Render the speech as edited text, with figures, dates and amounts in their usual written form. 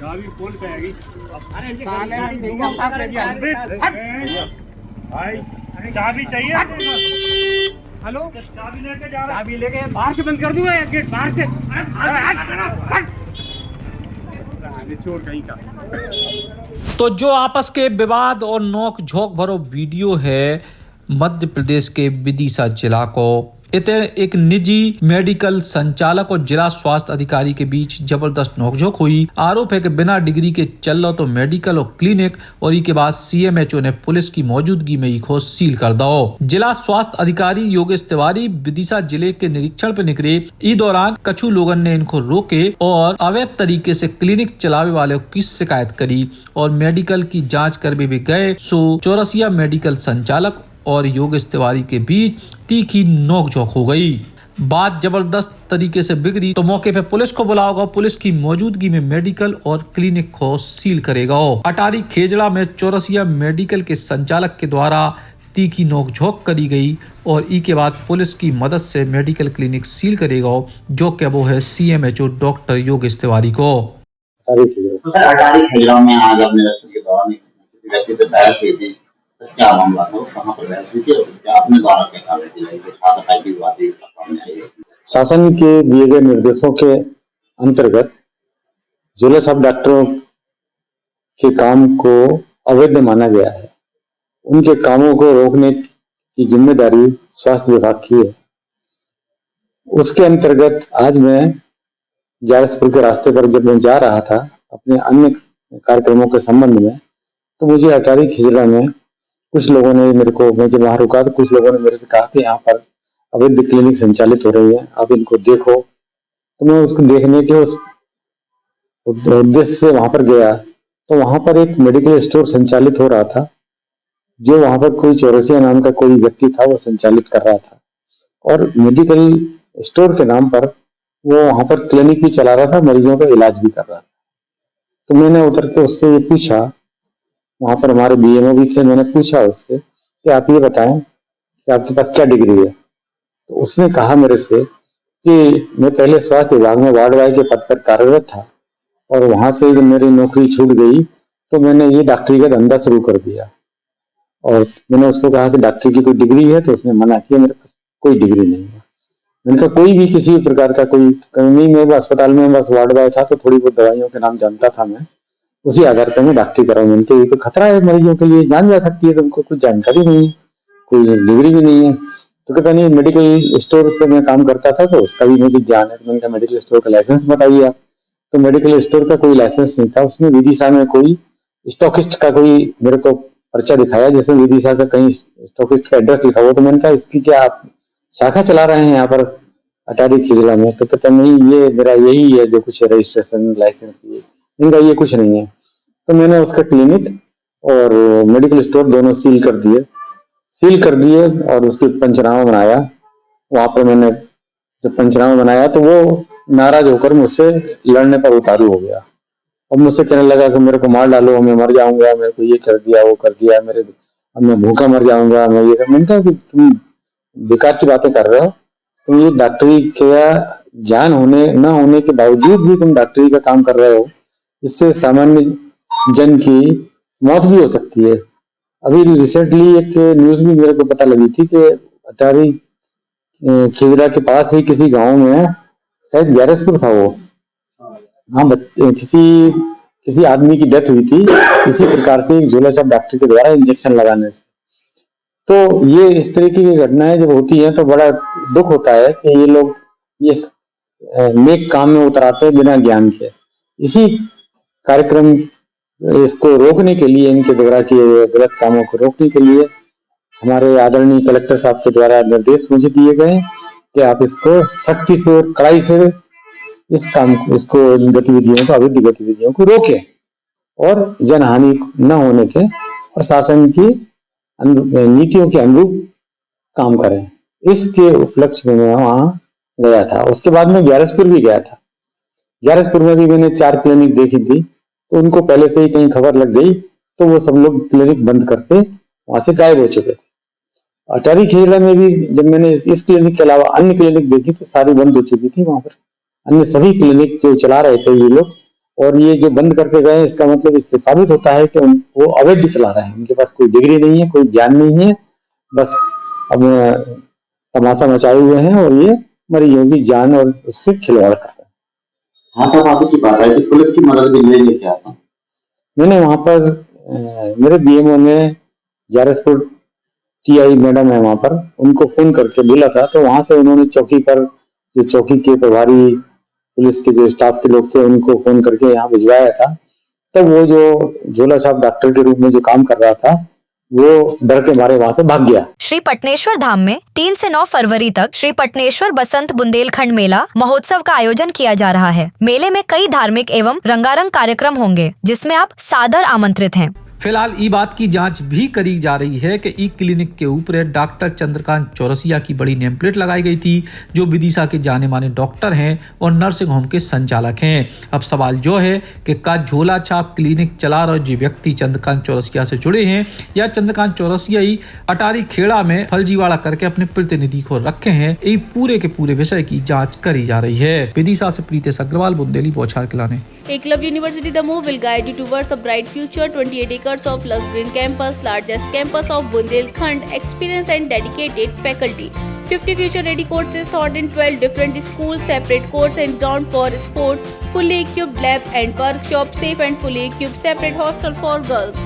चाबी कौन कहेगी? अरे भाई चाबी चाहिए? हेलो, चाबी लेके जा रहा? चाबी लेके बाहर से बंद कर दूंगा या गेट बाहर से? चोर कहीं का। तो जो आपस के विवाद और नोक झोंक भरो वीडियो है मध्य प्रदेश के विदिशा जिला को इतने एक निजी मेडिकल संचालक और जिला स्वास्थ्य अधिकारी के बीच जबरदस्त नोकझोंक हुई। आरोप है कि बिना डिग्री के चल रहा तो मेडिकल और क्लिनिक और इसके बाद सीएमएचओ ने पुलिस की मौजूदगी में ही खोज सील कर दो। जिला स्वास्थ्य अधिकारी योगेश तिवारी विदिशा जिले के निरीक्षण पर निकले। इस दौरान कछु लोगों ने इनको रोके और अवैध तरीके से क्लिनिक चलावे वाले की शिकायत करी और मेडिकल की जाँच कर भी गए। सो चौरसिया मेडिकल संचालक और योगेश तिवारी के बीच तीखी नोकझोंक हो गई। बात जबरदस्त तरीके से बिगड़ी तो मौके पे पुलिस को बुलाओगा। पुलिस की मौजूदगी में मेडिकल और क्लिनिक को सील करेगा। अटारी खेजड़ा में चौरसिया मेडिकल के संचालक के द्वारा तीखी नोकझोंक करी गई और ई के बाद पुलिस की मदद से मेडिकल क्लिनिक सील करेगा, जो कि वो है सीएमएचओ डॉक्टर योगेश तिवारी को। अटारी खेजड़ा में आज अपने रस्ते के दौरान व्यक्ति से बहस हुई थी। क्या मामला था, कहाँ पर बहस हुई थी और क्या अपने द्वारा क्या कार्रवाई की गई? शासन के दिए गए निर्देशों के अंतर्गत जिला सब डॉक्टरों के काम को अवैध माना गया है। उनके कामों को रोकने की जिम्मेदारी स्वास्थ्य विभाग की है। उसके अंतर्गत आज मैं जारसपुर के रास्ते पर जब मैं जा रहा था अपने अन्य कार्यक्रमों के संबंध में, तो मुझे अटारी खिजड़ा में कुछ लोगों ने मेरे को, मैं जब वहां रुका तो कुछ लोगों ने मेरे से कहा कि यहाँ पर अवैध क्लिनिक संचालित हो रही है, आप इनको देखो। तो मैं उसको देखने के उस उद्देश्य से वहां पर गया तो वहां पर एक मेडिकल स्टोर संचालित हो रहा था, जो वहां पर कोई चौरसिया नाम का कोई व्यक्ति था वो संचालित कर रहा था और मेडिकल स्टोर के नाम पर वो वहां पर क्लिनिक भी चला रहा था, मरीजों का इलाज भी कर रहा था। तो मैंने उतर के उससे ये पूछा, वहां पर हमारे बीएमओ भी थे, मैंने पूछा उससे कि आप ये बताएं कि आपके पास क्या डिग्री है। तो उसने कहा मेरे से कि मैं पहले स्वास्थ्य विभाग में वार्ड वाई के पद पर कार्यरत था और वहां से जब मेरी नौकरी छूट गई तो मैंने ये डॉक्टरी का धंधा शुरू कर दिया। और मैंने उसको कहा कि डॉक्टरी की कोई डिग्री है, तो उसने मना किया, मेरे पास कोई डिग्री नहीं है। मैंने कहा कोई भी किसी प्रकार का कोई नहीं, मैं अस्पताल में बस वार्ड बॉय था तो थोड़ी बहुत दवाइयों के नाम जानता था, मैं उसी आधार पर मैं डॉक्टरी कराऊं। मैंने ये तो खतरा है मरीजों के लिए, जान जा सकती है, तुमको कुछ जानकारी नहीं है, कोई डिग्री भी नहीं है। तो कहता नहीं, मेडिकल स्टोर पे मैं काम करता था तो उसका भी मुझे ज्ञान है। मैंने कहा मेडिकल स्टोर का लाइसेंस बताइए आप। तो मेडिकल स्टोर का कोई लाइसेंस नहीं था, उसमें विदिशा में कोई स्टॉकिस्ट का कोई मेरे को पर्चा दिखाया जिसमें विदिशा का कहीं स्टॉकिस्ट का एड्रेस लिखा हुआ। तो मैंने कहा इसकी क्या आप शाखा चला रहे हैं यहाँ पर अटारी खिजड़ा में? तो कहता नहीं, ये मेरा यही है जो कुछ रजिस्ट्रेशन लाइसेंस, ये इनका ये कुछ नहीं है। तो मैंने उसका क्लिनिक और मेडिकल स्टोर दोनों सील कर दिए और उसकी पंचनामा बनाया। वहां पर मैंने जब पंचनामा बनाया तो वो नाराज होकर मुझसे लड़ने पर उतारू हो गया और मुझसे कहने लगा कि मेरे को मार डालो, मैं मर जाऊंगा, मेरे को ये कर दिया वो कर दिया, अब मैं भूखा मर जाऊंगा, मैं ये कर। मैंने कहा कि तुम बेकार की बातें कर रहे हो, तुम ये डॉक्टरी का ज्ञान होने न होने के बावजूद भी तुम डॉक्टरी का काम कर रहे हो, इससे सामान्य जन की मौत भी हो सकती है। अभी रिसेंटली एक न्यूज भी मेरे को पता लगी थी कि अटारी खिजड़ा के पास ही किसी गांव में, शायद ग्यारसपुर था वो, हाँ, किसी आदमी की डेथ हुई थी इसी प्रकार से एक झोला छाप डॉक्टर के द्वारा इंजेक्शन लगाने से। तो ये इस तरीके की घटनाएं जब होती हैं तो बड़ा दुख होता है कि ये लोग ये नेक काम में उतराते हैं बिना ज्ञान के। इसी कार्यक्रम इसको रोकने के लिए, इनके द्वारा किए हुए गलत कामों को रोकने के लिए हमारे आदरणीय कलेक्टर साहब के द्वारा निर्देश मुझे दिए गए कि आप इसको सख्ती से और कड़ाई से इसको गतिविधियों को, अवैध गतिविधियों को रोकें और जनहानि न होने के और शासन की नीतियों के अनुरूप काम करें। इसके उपलक्ष्य में मैं वहां गया था। उसके बाद में ग्यारसपुर भी गया था। ग्यारसपुर में भी मैंने 4 क्लिनिक देखी थी, तो उनको पहले से ही कहीं खबर लग गई तो वो सब लोग क्लिनिक बंद करके वहां से गायब हो चुके थे। अटारी खिजड़ा में भी जब मैंने इस क्लिनिक के अलावा अन्य क्लिनिक देखी तो सारी बंद हो चुकी थी। वहां पर अन्य सभी क्लिनिक जो चला रहे थे ये लोग, और ये जो बंद करके गए इसका मतलब इससे साबित होता है कि वो अवैध चला रहे हैं। उनके पास कोई डिग्री नहीं है, कोई ज्ञान नहीं है, बस अब तमाशा मचाए हुए हैं और ये मरीजों की जान और उससे खिलवाड़ कर रहे हैं। हाँ तो आपकी की बात है कि पुलिस की मदद भी लेंगे क्या? मैंने वहां पर मेरे बीएमओ ने जारसपुर टीआई मैडम है वहां पर, उनको फोन करके बोला था, तो वहां से उन्होंने चौकी पर जो चौकी के प्रभारी पुलिस के जो स्टाफ के लोग थे उनको फोन करके यहाँ भिजवाया था। तब वो जो झोला छाप डॉक्टर के रूप में जो काम कर रहा था वो डर के मारे वहां से भाग गया। श्री पटनेश्वर धाम में 3 से 9 फरवरी तक श्री पटनेश्वर बसंत बुंदेलखंड मेला महोत्सव का आयोजन किया जा रहा है। मेले में कई धार्मिक एवं रंगारंग कार्यक्रम होंगे जिसमें आप सादर आमंत्रित हैं। फिलहाल ई बात की जांच भी करी जा रही है कि ई क्लिनिक के ऊपर डॉक्टर चंद्रकांत चौरसिया की बड़ी नेम प्लेट लगाई गई थी, जो विदिशा के जाने माने डॉक्टर हैं और नर्सिंग होम के संचालक हैं। अब सवाल जो है कि का झोला छाप क्लिनिक चला रहे जो व्यक्ति चंद्रकांत चौरसिया से जुड़े हैं या चंद्रकांत चौरसिया ही अटारी खेड़ा में फर्जीवाड़ा करके अपने प्रतिनिधि को रखे हैं, ये पूरे के पूरे विषय की जाँच करी जा रही है। विदिशा से प्रीतेश अग्रवाल, बुंदेली बौछार खिलाने। Eklavya University Damoh will guide you towards a bright future. 28 acres of lush green campus, largest campus of Bundelkhand, experienced and dedicated faculty. 50 future-ready courses taught in 12 different schools, separate courts and ground for sport, fully equipped lab and workshop, safe and fully equipped separate hostel for girls.